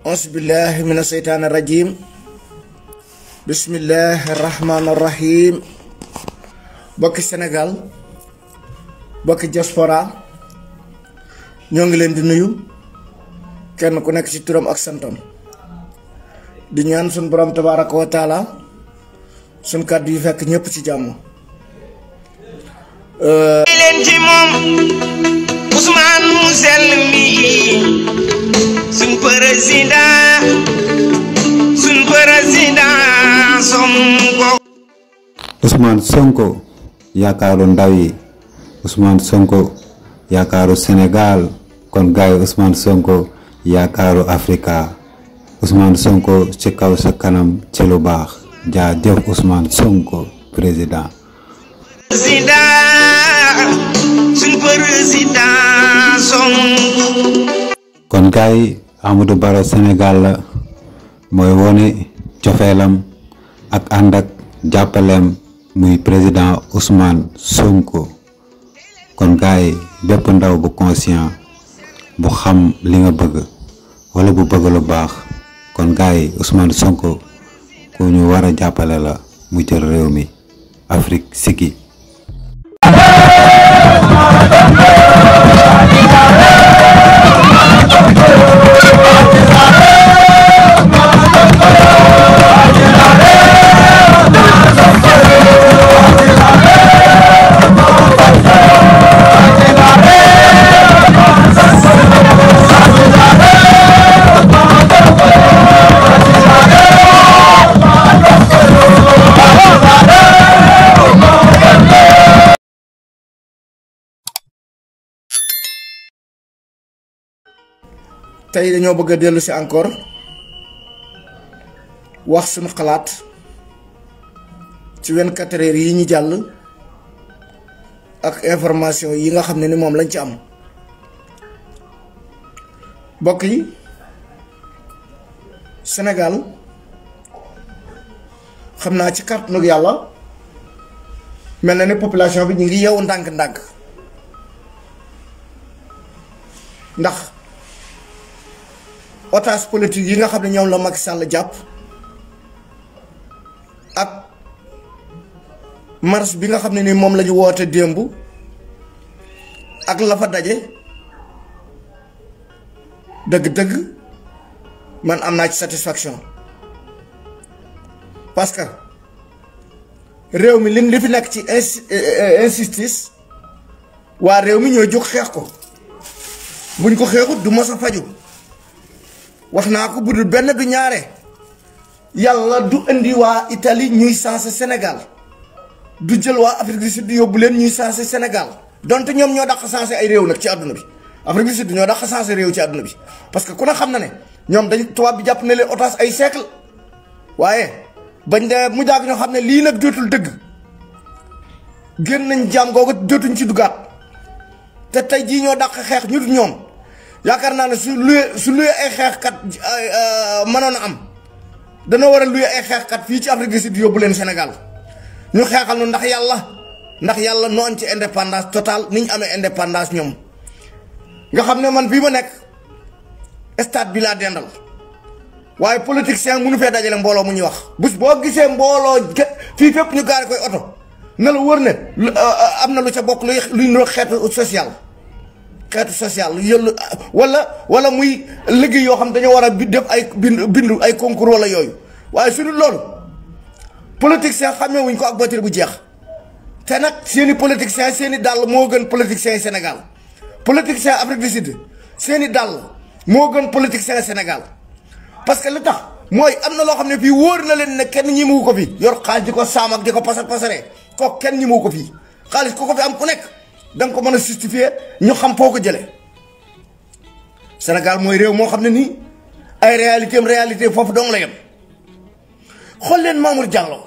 أعوذ بالله من الشيطان الرجيم بسم الله الرحمن الرحيم بك السنغال بك diaspora ñoo ngi leen di nuyu kenn ku nekk ci turam ak santam di ñaan sun borom tabaaraku wa taala sun kaddu yi fekk ñepp ci jamm leen ci mom Ousmane Musel mi sun président Sonko Ousmane Sonko yaakaaru ndaw yi Ousmane Sonko yaakaaru Sénégal kon gaay Ousmane Sonko yaakaaru Afrika Ousmane Sonko ci kaw sa kanam ci lu baax jaajëf Ousmane Sonko président Sonko kon gaay Amadou Barrow Sénégal la mooy wone cofeelam ak ànd ak jàppaleem muy président Ousmane Sonko kon gaay bépp ndaw bu conscient bu xam li nga bëgg wala bu bëgg lu baax kon gaay Ousmane Sonko ku ñu wara jàppale la mu jël réew mi Afrique siki tay dañu bëgg déllu ci encore wax suñu xalaat ci 24 heures yi ñu jall ak information yi nga xamné ni mom lañ ci am bokk yi Sénégal xamna ci carte nuk yalla melna ni population bi ñi ngi yew ndank ndank ndax otage politique yi nga xamne ñoom la Macky Sall japp ak mars bi nga xamne ni mom lañu wote dembu ak la fa dajé deug deug man amna ci satisfaction parce que réew mi li fi nek ci injustice wa réew mi ñoy juk xex ko buñ ko xexut du mësa faju waxna ko budul ben du ñaare yalla du andi wa Italie ñuy sansé Sénégal du jël wa Afrique du Sud yobul len ñuy sansé Sénégal donte ñom ñoo dakk sansé ay réew nak ci aduna bi Afrique du Sud ñoo dakk sansé réew ci aduna bi parce que ku na xam na né ñom dañ tuwa bi japp né les otages ay siècle waye bañ dé mu jaag ñoo xam né li nak jotul deug genn nañ jam gogo jotuñ ci dugat té tay ji ñoo dakk xex ñu ñom yaakaar naa ne su luye ay xeexkat mënoon a am dana war a luye ay xeexkat fii ci Afrique du Sud yóbbu leen Sénégal ñu xeexal nu ndax yàlla noon ci indépendance totale ni ñu amee indépendance ñoom nga xam ne man fii ma nekk stade bi laa dendal waaye politicien mënu fee dajale mbooloo mu ñuy wax bés boo gisee mbooloo fii fépp ñu gaari koy oto na la wër ne am na lu ca bokk luy nuro xeetu social xeetu social yëll wala muy liggéey yoo xam dañoo war a def ay bindu ay concours wala yooyu waaye su dul loolu politicien xamee wuñ ko ak batterie bu jeex te nag seeni politicien seeni dàll moo gën politicien Sénégal politicien Afrique du Sud seeni dàll moo gën politicien Sénégal parce que li tax mooy am na loo xam ne fii wóor na leen ne kenn ñi mu ko fi yor xaalis di ko saam ak di ko pasaree kooku kenn ñi mu ko fii xaalis ku ko fi am ku nekk dang ko mëna justifier ñu xam foko jëlé Sénégal moy réew mo xamné ni ay réalité fofu dong la yam xol leen Mamour Diallo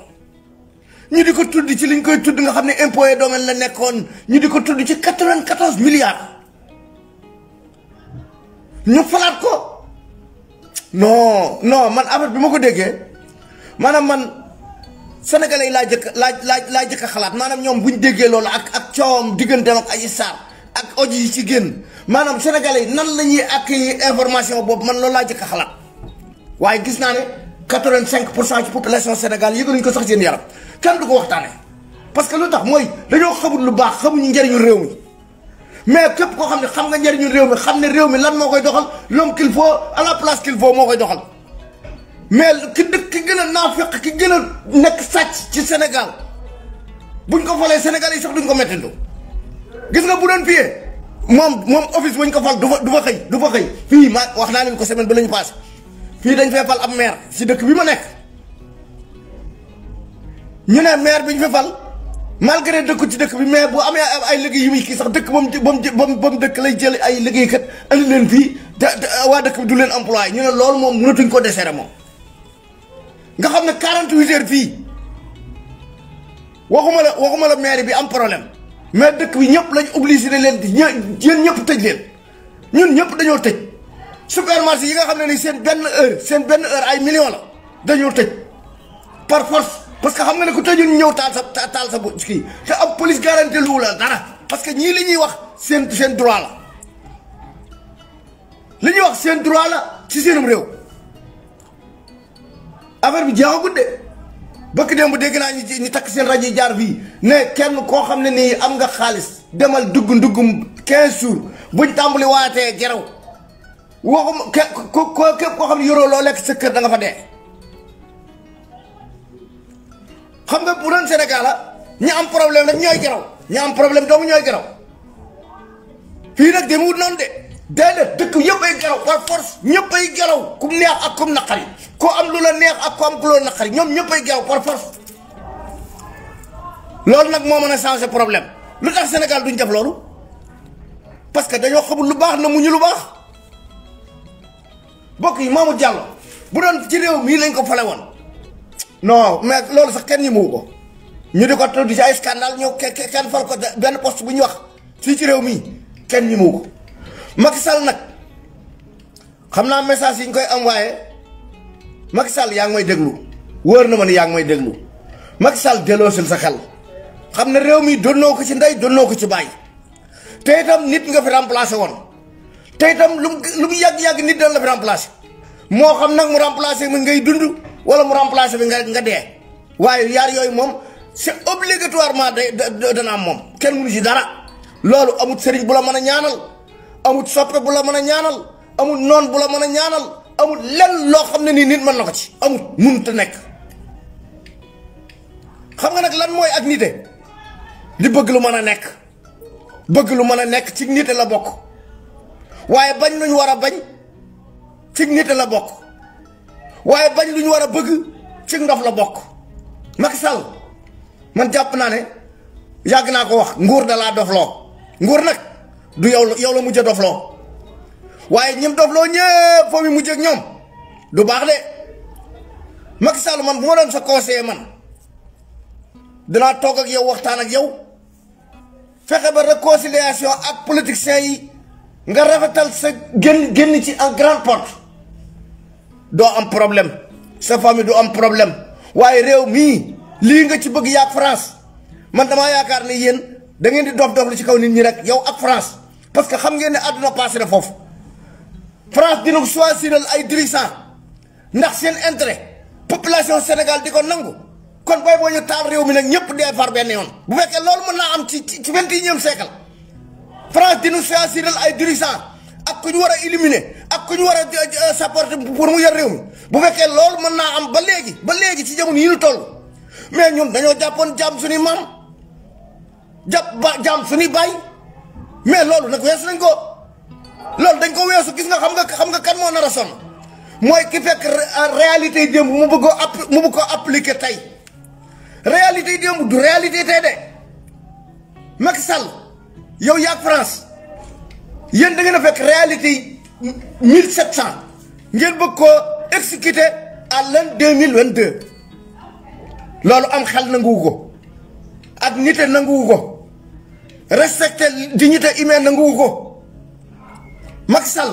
ñu diko tudd ci liñ koy tudd nga xamné impôt domaine la nekkon ñu diko tudd ci 94 milliards ñu falat ko non man affaire bi mako déggé manam man sénégalais la jëk xalaat manam ñom buñ déggé loolu ak ciom digënté ak Adji Sarr ak audio yi ci génn manam sénégalais nan lañuy accueillir information bobu man loolu la jëk xalaat waaye gis naa ne 85% ci population Sénégal yëgaluñ ko sax seen yaram kenn du ko waxtaane parce que lu tax mooy dañoo xamul lu baax xamuñu njëriñu réew mi mais képp koo xam ne xam nga njëriñu réew mi xam ne réew mi lan moo koy doxal l'homme qu'il faut à la place qu'il faut moo koy doxal mais ki gën a naafeq ki gën a nekk sàcc ci Sénégal buñ ko falee Sénégal yi sax duñ ko mettilu gis nga bu doon fiyee moom office buñ ko fal du fa xëy fii ma wax naa leen ko semaine ba la ñu passé fii dañ fee fal ab maire si dëkk bi ma nekk ñu ne maire bi ñu fi fal malgré dëkku ci dëkk bi mais bu amee ay liggéey yu muy kii sax dëkk ba mu dëkk lay jël ay liggéeykat andi leen fii te waa dëkk bi du leen employé ñu ne loolu moom mënatuñ ko desserrer moom nga xam ne 48 heures fii waxuma la maire bi am problème mais dëkk bi ñëpp lañ obligé leen di yéen ñëpp tëj leen ñun ñëpp dañoo tëj supermarché yi nga xam ne ni seen benn heure ay millions la dañoo tëj par force parce que xam nga ne ku tëjul ñu ñëw taal sa kii te am police garantie lu la dara parce que ñii li ñuy wax seen droit la li ñuy wax seen droit la ci seenum réew affaire bi jeexagut de bëkk démb dégg naa ñu takk seen rajo yi jaar fii ne kenn koo xam ne nii am nga xaalis demal ndugg 15 jours buñ tàmbali waatee geraw waxuma képp koo xam ne yoroo loo lekk sa kër da nga fa dee. xam nga bu doon Sénégal la ñi am problème rek ñooy geraw ñi am problème doomu ñooy geraw fii nag demewut noonu de déedéet dëkk yëpp ay geraw par force ñëpp ay geraw kum neex ak kum naqari ko am lu la neex ak ko am ku la naqari ñoom ñëpp ay geraw par force loolu nag moo mën a changer problème lu tax Sénégal duñ def loolu parce que dañoo xamul lu baax na mu ñu lu baax bokk yi Mamour Diallo bu doon ci réew mii lañ ko fale woon non mais loolu sax kenn ñi mu ko ñu di ko tudd ci ay scandale ñëw kenn fal ko benn poste bu ñu wax fii ci réew mii kenn ñi mu ko Macky Sall nag xam naa message yi ñu koy envoyé Macky Sall yaa ngi may déglu wóor na ma ni yaa ngi may déglu Macky Sall delloosil sa xel xam ne réew mi donnoo ko ci ndey donnoo ko ci bàyyi te itam nit nga fi remplacé woon te itam lu mu yàgg-yàgg nit dana la fi remplacé moo xam nag mu remplacé mi ngay dund wala mu remplacé bi nga dee waaye yaar yooyu moom c'est obligatoirement dana am moom kenn mënu ci dara loolu amut sëriñ bu la mën a ñaanal amut soppe bu la mën a ñaanal amut noon bu la mën a ñaanal amut lenn loo xam ne nii nit mën na ko ci amut mënut a nekk xam nga nag lan mooy ak nite di bëgg lu mën a nekk bëgg lu mën a nekk ci nite la bokk waaye bañ lu ñu war a bañ ci nite la bokk waaye bañ lu ñu war a bëgg ci ndof la bokk Macky Sall man jàpp naa ne yàgg naa ko wax nguur da laa dofloo nguur nag du yow la mujj a dofloo waaye ñim dofloo ñëpp foo mu mujj ak ñoom du baax de Macky Sall man bu ma doon sa conseiller man dinaa toog ak yow waxtaan ak yow fexe ba réconciliation ak politiciens yi nga rafetal sa génn ci en grande porte doo am problème sa famille du am problème waaye réew mii lii nga ci bëgg yaag France man damaa yaakaar ne yéen da ngeen di dof lu ci kaw nit ñi rek yow ak France parce que xam ngeen ne àdduna passé na foofu France dina ko choisiral ay dirigeants ndax seen intérêt population Sénégal di ko nangu kon booy boo ñu taal réew mi nag ñëpp dee far benn yoon bu fekkee loolu mën naa am ci 21e siècle France dina choisiral ay dirigeants ak ku ñu war a éliminer ak ku ñu war a supporter pour mu yor réew mi bu fekkee loolu mën naa am ba léegi ci jamono yi ñu toll mais ñun dañoo jàppoon jaam suñuy maam jaam suñuy baay mais loolu nag weesu nañ ko loolu dañ ko weesu gis nga xam nga kan moo nar a sonn mooy ki fekk réalité yi démb mu bëgg ko appliquer tey réalité yi démb du réalité tey de Macky Sall yow yaag France yéen da ngeen a fekk réalité yi 1700 ngeen bëgg koo exécuter à l'an 2022 loolu am xel nanguwu ko ak nite nanguwu ko respecter dignité humaine nanguwu ko Macky Sall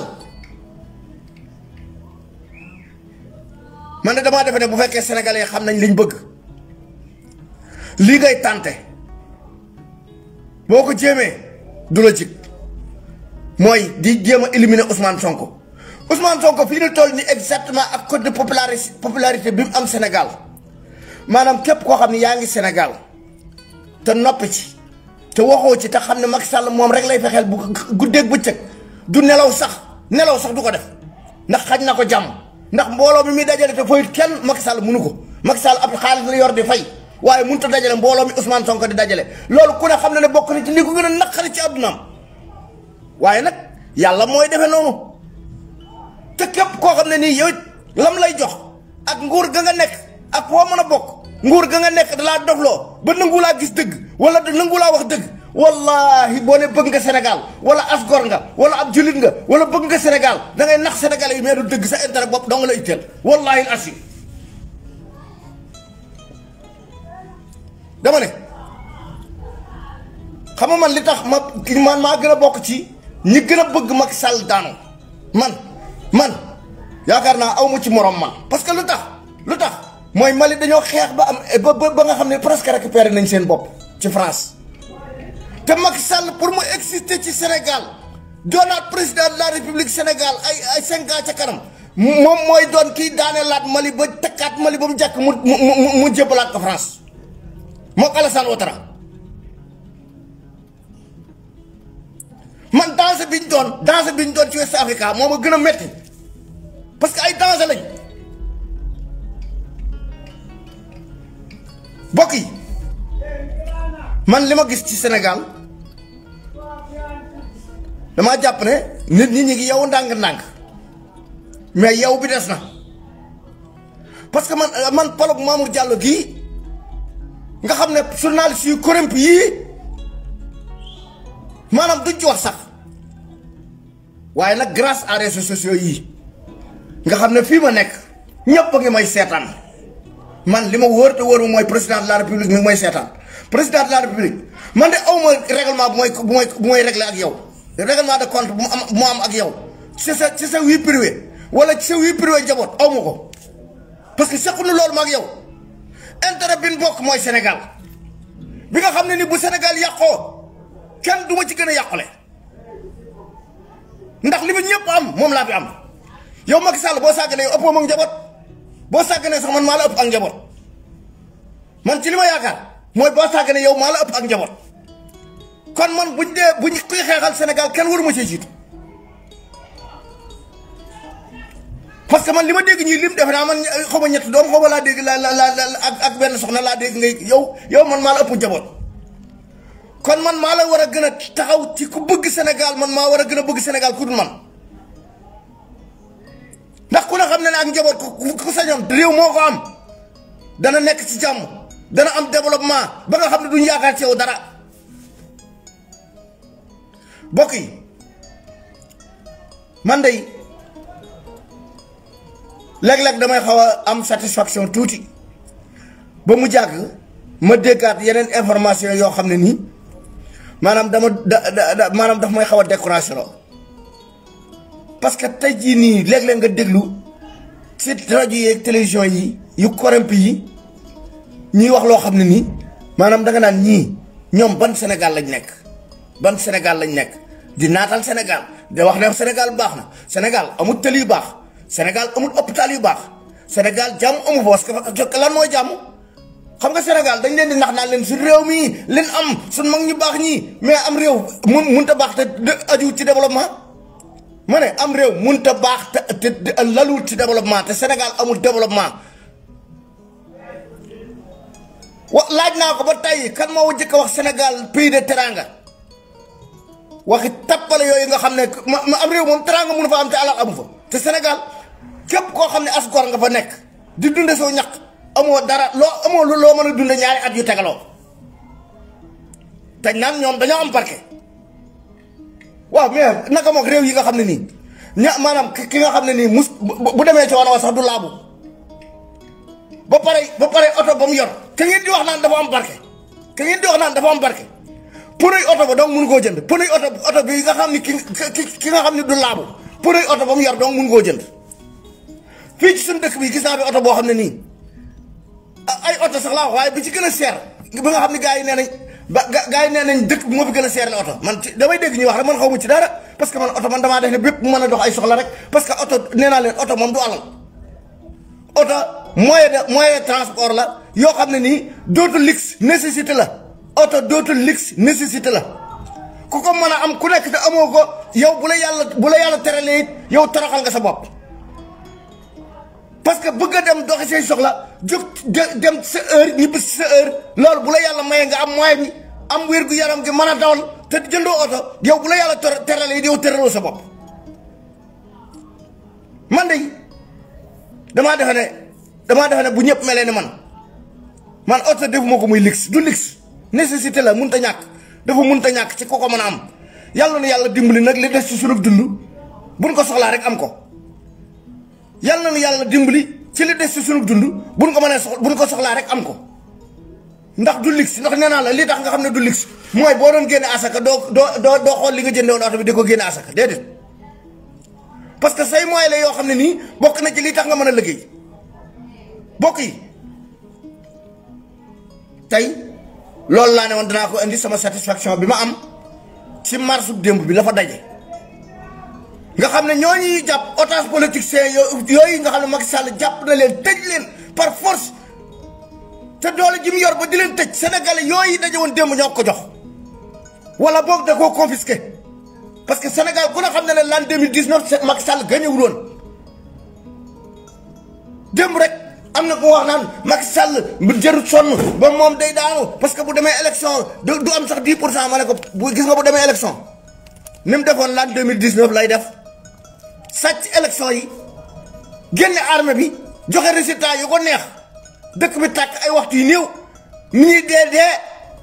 man de damaa defe ne bu fekkee sénégalais xam nañ liñ bëgg lii ngay tànte boo ko jéemee du la jig mooy di jéem a éliminer Ousmane Sonko Ousmane Sonko fii ni toll ni exactement ak code de popularité bi mu am Sénégal maanaam képp koo xam ne yaa ngi Sénégal te noppi ci te waxoo ci te xam ne Macky Sall moom rek lay fexeel bu guddeeg bëccëg du nelaw sax du ko def ndax xaj na ko jàmm ndax mbooloo mi muy dajale te fooy kenn Macky Sall mënu ko Macky Sall ab xaalis la yor di fay waaye mënut a dajale mbooloo mi Ousmane Sonko di dajale loolu ku ne xam ne bokk na ci li ko gën a naqari ci àddunaam waaye nag yàlla mooy defee noonu te képp koo xam ne nii yow lam lay jox ak nguur ga nga nekk ak foo mën a bokk nguur ga nga nekk dalaa dofloo ba nangu laa gis dëgg wala nangu laa wax dëgg wallahi boo ne bëgg nga Sénégal wala asgor nga wala ab julit nga wala bëgg nga Sénégal da ngay nax Sénégalais yi mais du dëgg sa intérêt bopp dong la itteel wallahi al asi dama ne xam nga man li tax man maa gën a bokk ci ñi gën a bëgg Macky Sall daanu man yaakaar naa aw ma ci morom man parce que lu tax mooy Mali dañoo xeex ba am ba nga xam ne presque récupéré nañ seen bopp ci France te Macky Sall pour mu exister ci Sénégal doonaat président de la République Sénégal ay 5 ans ca kanam moom mooy doon kii daaneelaat Mali ba takkaat Mali ba mu jàkk mu jébbalaat ko France moo ko Alassane Ouattara man danger bi ñu doon ci West Africa moo ma gën a metti parce que ay danger lañ bokk yi man li ma gis ci Sénégal damaa jàpp ne nit ñi ngi yow ndànk-ndànk mais yow bi des na parce que man Palop Mamour Diallo gii nga xam ne journaliste yu corrompu yii maanaam duñ ci wax sax waaye nag grâce à réseaux sociaux yii nga xam ne fii ma nekk ñëpp a ngi may seetaan man li ma wóor te wóor mooy président de la république mi ngi may seetaan président de la république man de aw ma règlement bu may réglé ak yow règlement de compte bu mu am ak yow ci sa vie privée wala ci sa vie privée njaboot aw ma ko parce que sequnu loolu ma ak yow intérêt bi ñu bokk mooy Sénégal bi nga xam ne ni bu Sénégal yàqoo kenn du ma ci gën a yàqule ndax li ma ñëpp am moom laa fi am yow Macky Sall boo sàgganee yow ëppoo ma njaboot boo sàgganee sax man maa la ëpp ak njaboot man ci li ma yaakaar mooy boo sàgganee yow maa la ëpp ak njaboot kon man buñ kuy xeexal Sénégal kenn waru ma see jiitu parce que man li ma dégg ñii lim defe naa man xaw ma ñett doom xaw ma laa dégg ak benn soxna laa dégg ngay yow man maa la ëpp njaboot kon man maa la war a gën a taxaw ci ku bëgg Sénégal man maa war a gën a bëgg Sénégal ku dul man ndax ku ne xam ne ak njaboot ku sañoon réew moo ko am dana nekk ci jàmm dana am développement ba nga xam ne duñ yaakaar ci yow dara bokk yi man de léeg-léeg damay xaw a am satisfaction tuuti ba mu jàgg ma déggaat yeneen information yoo xam ne nii maanaam maanaam daf may xaw a découragé loo parce que tey jii nii léeg-léeg nga déglu ci rajo yi télévision yi yu corrompu yi ñuy wax loo xam ne nii maanaam danga naan ñii ñoom ban Sénégal lañ nekk di naatal Sénégal di wax ne Sénégal baax na Sénégal amul tëli yu baax Sénégal amul hôpital yu baax Sénégal jàmm amu fa parce que lan mooy jàmm xam nga Sénégal dañ leen di nax naan leen suñ réew mii leen am suñ mag ñu baax ñii mais am réew mënut a baax te aju ci développement ma ne am réew mënut a baax te lalul ci développement te Sénégal amul développement laaj naa ko ba tey kan moo jëkk a wax Sénégal pays de teranga waxi tappale yooyu nga xam ne am réew moom teranga mënu fa am te alal amu fa te Sénégal képp koo xam ne as gor nga fa nekk di dunde soo ñaq amoo dara amoo loo mën a dunde ñaari at yu tegaloo te naan ñoom dañoo am barke waaw mais naka moog réew yi nga xam ne nii maanaam ki nga xam ne nii bu demee ci wana sax du laabu ba pare oto ba mu yor ke ngeen di wax naan dafa am barke pënuy oto ba donc mun koo jënd pënuy oto bi nga xam ne ki nga xam ne du laabu pënuy oto ba mu yor donc mun koo jënd fii ci suñu dëkk bi gis naa bi oto boo xam ne nii ay oto sax laa waaye bi ci gën a seer bi nga xam ne gars yi nee nañ ba gars yi nee nañ dëkk bi moo fi gën a seer la oto man damay dégg ñuy wax rek man xaw ma ci dara parce que man oto man damaa def ne bépp mu mën a dox ay soxla rek parce que oto nee naa leen oto moom du alal oto moyen de transport la yoo xam ne nii dootul luxe nécessité la oto dootul luxe nécessité la ku ko mën a am ku nekk te amoo ko yow bu la yàlla teralee it yow toroxal nga sa bopp parce que bëgg a dem doxi say soxla jóg dem sa heure ñibbi sa heure loolu bu la yàlla mayee nga am moyen bi am wér gu yaram gi mën a dawal te jëndoo oto yow bu la yàlla teralee it yow teraloo sa bopp man de damaa defe ne bu ñëpp melee ne man oto defuma ko muy luxe du luxe nécessité la mënut a ñàkk dafa mënut a ñàkk ci ko mën a am yàlla na yàlla dimbali nag li des ci sunu dund buñ ko soxlaa rek am ko yàlla na yàlla dimbali ci li des ci sunu dund buñ ko soxlaa rek am ko ndax du luxe ndax nee naa la li tax nga xam ne du luxe mooy boo doon génne asaka doo xool li nga jëndee woon oto bi di ko génne asaka déedéet parce que say moyens la yoo xam ne nii bokk na ci li tax nga mën a liggéey bokk yi tey loolu laa ne woon danaa ko indi sama satisfaction bi ma am ci marche démb bi la fa daje nga xam ne ñooñu jàpp otage politicien yooyu nga xam ne Macky Sall jàpp na leen tëj leen par force te doole ji mu yor ba di leen tëj sénégalais yooyu daje woon démb ñoo ko jox wala boog da koo confisqué parce que Sénégal ku ne xam ne ne l'an 2019 Macky Sall gañewul woon démb rek am na ko wax naan Macky Sall jërut sonn ba moom day daanu parce que bu demee élection du am sax 10% ma ne ko bu gis nga bu demee élection ni mu defoon l'an 2019 lay def sàcc élection yi génne armée bi joxe résultat yu ko neex dëkk bi tàkk ay waxtu yu néew ñii dee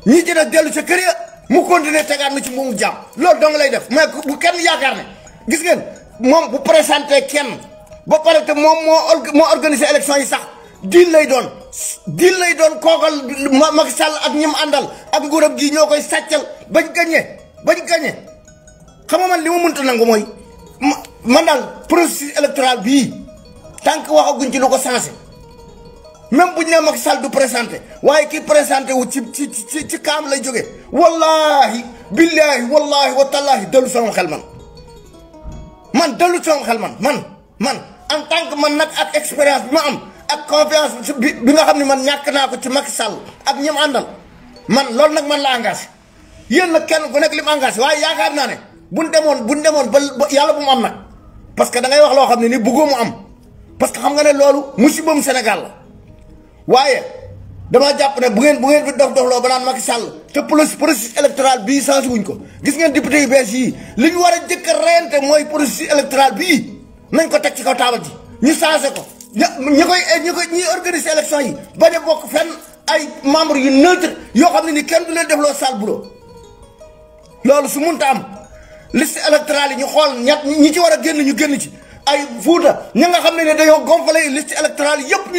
ñi ci def dellu ca kër ya mu continuer tegaat na ci moomu jàmm loolu dong lay def mais bu kenn yaakaar ne gis ngeen moom bu présenté kenn ba pare te moom moo organisé élection yi sax diil lay doon kookal Macky Sall ak ñi mu àndal ak nguuram gi ñoo koy sàccal bañ gañe xam nga man li ma mënta nangu mooy man daal processus électoral bii tant que waxaguñ ci lu ko sensé même buñ ne Macky Sall du présenté waaye kii présenté wu ci kaam lay jógee wallahi billahi wallahi wa tallahi dellu sama xel man dellu sama xel man en tant que man nag ak expérience bi ma am ak confiance bi nga xam ne man ñàkk naa ko ci Macky Sall ak ñi mu àndal man loolu nag man la engagé yéen nag kenn ku nekk li mu engagé waaye yaakaar naa ne buñ demoon ba yàlla bu mu am nag parce que da ngay wax loo xam ne ni bëggoo mu am parce que xam nga ne loolu musibam Sénégal la waaye damaa jàpp ne bu ngeen fi dof loo ba naan Macky Sall te processus électoral bii changé wuñ ko gis ngeen député yu bees yii li ñu war a jëkk a reyante mooy processus électoral bii nañ ko teg ci kaw taabal ji ñu changé ko ñi organiser élection yi bañ a bokk fenn ay membres yu neutre yoo xam ne ni kenn du leen def loo sale boulot loolu su munta am liste électorale yi ñu xool ñi ci war a génn ñu génn ci ay Fuuta ñi nga xam ne dañoo gonfale liste électorale yi yëpp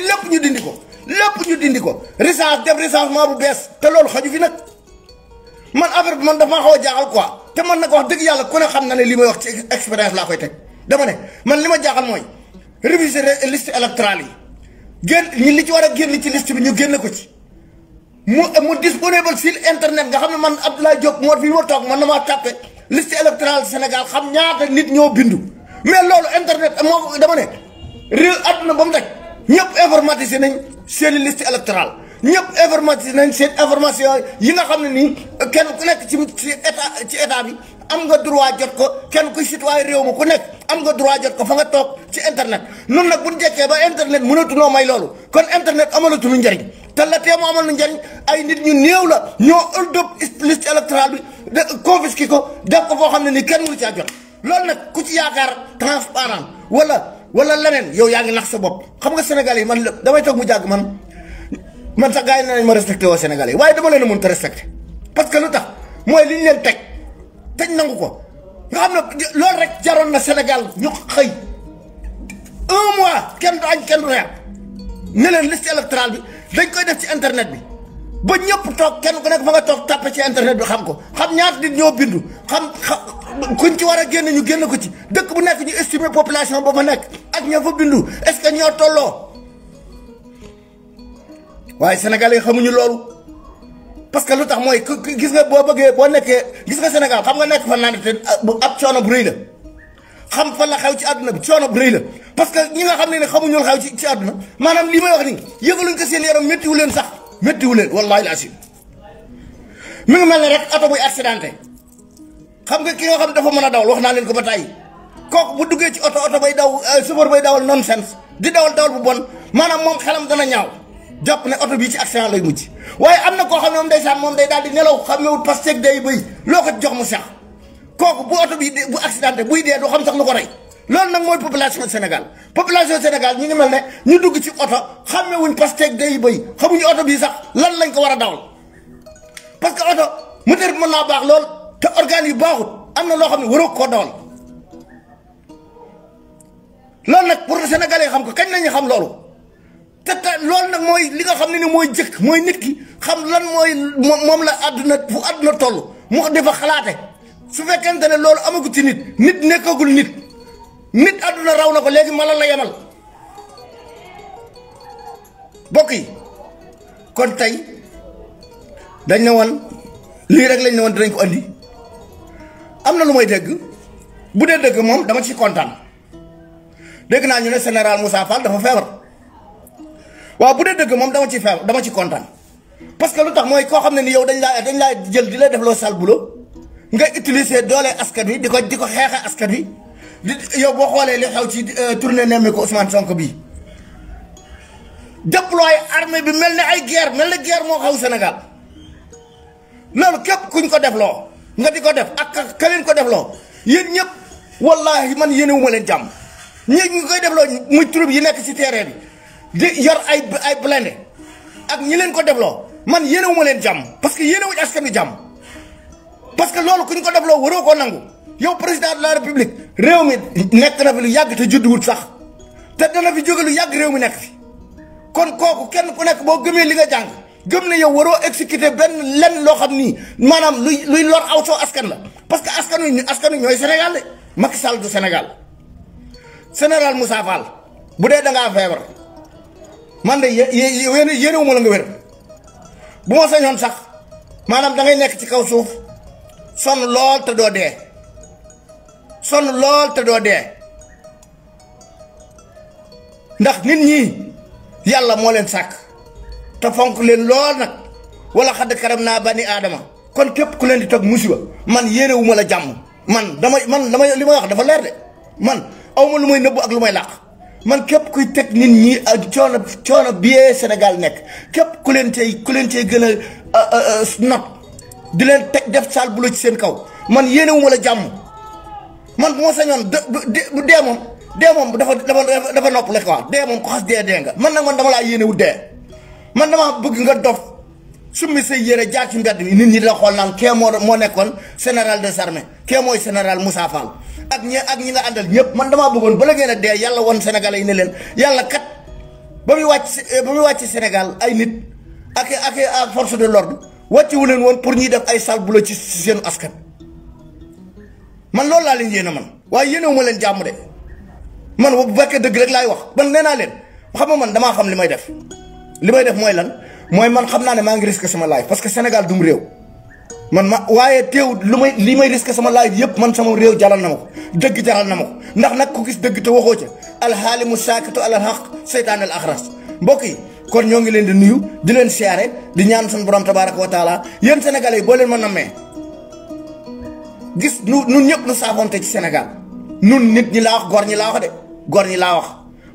lépp ñu dindi ko recensement bu bees te loolu xaju fi nag man affaire bi man dafa xaw a jaaxal quoi te man nag wax dëgg yàlla ku ne xam na ne li may wax ci expérience laa koy teg dama ne man li ma jaaxal mooy réviser liste électorale yi li ci war a génn ci liste bi ñu génn ko ci mu disponible sur internet nga xam ne man Abdoulaye Diop moo fi ma toog man na maa tàppe liste électorale Sénégal xam ñaata nit ñoo bindu mais loolu internet moo dama ne réew àdduna ba mu daj ñëpp informatisé nañ seen liste électorale ñëpp informatisé nañ seen information yi nga xam ne nii kenn ku nekk ci état bi am nga droit jot ko kenn kuy citoyen réew ma ku nekk am nga droit jot ko fa nga toog ci internet noonu nag bu ñu jekkee ba internet mënatunoo may loolu kon internet amalatuñu njariñ te la tee mu amal na njariñ ay nit ñu néew la ñoo ëldëb liste électorale bi confisqué ko def ko foo xam ne nii kenn mënu caa jot loolu nag ku ci yaakaar transparent wala leneen yow yaa ngi nax sa bopp xam nga Sénégal yi man lépp damay toog mu jàgg man sax gars yi nee nañ ma respecté woo Sénégal yi waaye dama leen a mënut a respecté parce que lu tax mooy li ñu leen teg nangu ko nga xam ne loolu rek jaroon na Sénégal ñu xëy 1 mois kenn du añ kenn du reer ne leen liste électorale bi dañ koy def ci internet bi ba ñëpp toog kenn ku nekk fa nga toog tàppe ci internet bi xam ko xam ñaata nit ñoo bindu xam kuñ ci war a génn ñu génn ko ci dëkk bu nekk ñu estimer population ba fa nekk ak ña fa bindu est-ce que ñoo tolloo waaye sénégalais xamuñu loolu parce que lu tax mooy gis nga boo bëggee boo nekkee gis nga Sénégal xam nga nekk fa naan te ab coono bu rëy la xam fan la xew ci àdduna bi coono bu rëy la parce que ñi nga xam ne xamuñu xew ci àdduna maanaam lii may wax nii yëgaluñ ko seen yaram méttiwu leen sax méttiwu leen wallaahi laasim mi ngi mel ne rek oto buy accidenté xam nga ki nga xam ne dafa mën a dawal wax naa leen ko ba tàyyi kooku bu duggee ci oto bay daw chauffeur bay dawal nonsense di dawal bu bon maanaam moom xelam dana ñaaw jàpp ne oto bii ci accident lay mujj waaye am na koo xam ne moom ndeysaan moom day daal di nelaw xamewut pastèque day bëy loo ko jox mu sax kooku bu oto bi bu accidenté buy dee du xam sax lu ko rey loolu nag mooy population Sénégal ñi ngi mel ne ñu dugg ci oto xamewuñ pastèque day bëy xamuñu oto bii sax lan lañ ko war a dawal parce que oto moteur bi mën naa baax lool te organes yi baaxut am na loo xam ne waroo koo dawal loolu nag pour Sénégalais xam ko kañ lañu xam loolu te loolu nag mooy li nga xam ne ni mooy jëkk mooy nit ki xam lan mooy moom la àdduna fu àdduna toll mu ko defa xalaate su fekkente ne loolu amagu ci nit nekkagul nit àdduna raw na ko léegi mala la yemal bokk yi kon tey dañ ne woon lii rek lañ ne woon dinañ ko andi am na lu may dégg bu dee dëgg moom dama ci kontaan dégg naa ñu ne général Moussa Fall dafa feebar waaw bu dee dëgg moom dama ci kontaan parce que lu tax mooy koo xam ne ni yow dañ laa jël di la def loo sale boulot nga utiliser doole askan wi di ko xeexe askan wi yow boo xoolee li xew ci tournée nemmeeku Ousmane Sonko bii déployer armée bi mel ne ay guerre mel ne guerre moo xew Sénégal loolu képp kuñ ko def loo nga di ko def ak ka leen ko def loo yéen ñëpp wallaahi man yéenewuma leen jàmm ñi ngi koy def loo muy troupe yi nekk ci terrain bi di yor ay blindé ak ñi leen ko def loo man yéenewuma leen jàmm parce que yéenewuñ askan wi jàmm parce que loolu kuñ ko def loo waroo koo nangu yow président de la république réew mi nekk na fi lu yàgg te judduwut sax te dana fi jóge lu yàgg réew mi nekk fi kon kooku kenn ku nekk boo gëmee li nga jàng gëm ne yow waroo exécuter benn lenn loo xam nii maanaam luy lor aw soo askan la parce que askan wi ñooy Sénégal de Macky Sall du Sénégal général Moussa Fall bu dee da ngaa feebar man de yéenewuma la nga wér bu ma sañoon sax maanaam da ngay nekk ci kaw suuf sonn lool te doo dee ndax nit ñi yàlla moo leen sàkk te fonk leen lool nag wala xadd karam naa bani aadama kon képp ku leen di toog musiba man yéenewuma la jàmm man damay li may wax dafa leer de man awma lu may nëbbu ak lu may làq man képp kuy teg nit ñi coono biyee Sénégal nekk képp ku leen cay gën a not di leen teg def sale boulot ci seen kaw man yéenewuma la jàmm man bu ma sañoon dee moom dafa nopp la quoi dee moom ko xas dee nga man nag man dama laa yéenewu dee man dama bëgg nga dof summi say yére jaar ci mbedd mi nit ñi la xool naan kee moo nekkoon général des armées kee mooy général Moussa Fall ak ñi nga àndal ñëpp man damaa bëggoon bala ngeen a dee yàlla woon Sénégalais yi ne leen yàlla kat ba muy wàcc Sénégal ay nit ak force de l'ordre wàccewu leen woon pour ñuy def ay sale boulot ci seen askan man loolu laa leen yéene man waaye yéenewuma leen jàmm de man bu fekkee dëgg rek laay wax man nee naa leen xam nga man damaa xam li may def mooy lan mooy man xam naa ne maa ngi risqué sama life parce que Sénégal dum réew man waaye teew li may risqué sama life yëpp man sama réew jaral na ma ko dëgg jaral na ma ko ndax nag ku gis dëgg te waxoo ca alxaalimu saakitu alal xaq seytaan al axras mbokk yi kon ñoo ngi leen di nuyu di leen siyaare di ñaan suñu borom tabaraka wa taala yéen sénégalais yi boo leen ma nammee gis nun ñëpp nu saafonte ci Sénégal nun nit ñi laa wax gor ñi laa wax de gor ñi laa wax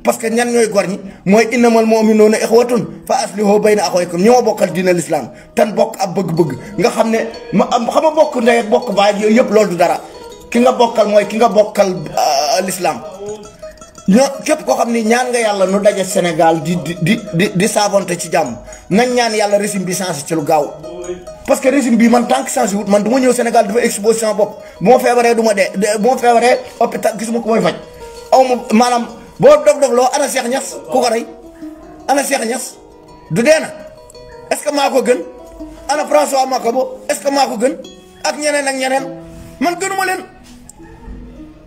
parce que ñan ñooy gor ñi mooy innamal mu'minuuna ixwatun fa aslihu bayna axawaykum ñi ma bokkal diina l'islam tan bokk ab bëgg-bëgg nga xam ne xam nga bokk ndey ak bokk baay yooyu yëpp loolu du dara ki nga bokkal mooy ki nga bokkal l'islam képp koo xam ni ñaan nga yàlla nu daje Sénégal di saavonte ci jàmm nañ ñaan yàlla régime bi changé ci lu gaaw parce que régime bi man tant que changé wut man du ma ñëw Sénégal dafa exposition bopp bu ma feebaree du ma dee bu ma feebaree hôpital gisuma ko mooy faj aw ma maanaam boo dog loo ana Cheikh Niass ku ko rey ana Cheikh Niass du dee na est-ce que maa ko gën ana François Mancabou est-ce que maa ko gën ak ñeneen man gënuma leen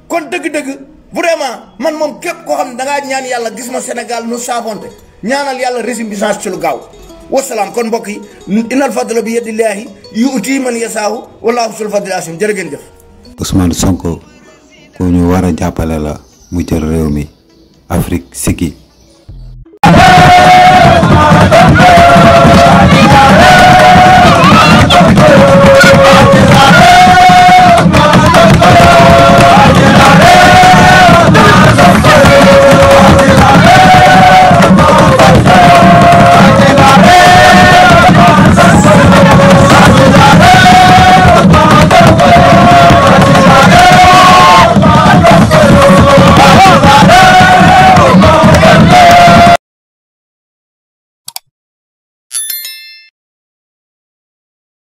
kon dëgg-dëgg vraiment man moom képp koo xam ne dangaa ñaan yàlla gis ma Sénégal nu saavonte ñaanal yàlla régime bi change ci lu gaaw wasalaam. kon mbokk yi innal fadla bi yadillaahi yu'ti man yasaahu wallaahu zul fadlil aziim jërë ngeen jëf. Ousmane Sonko ku ñu war a jàppale la mu jël réew mi Afrique sigi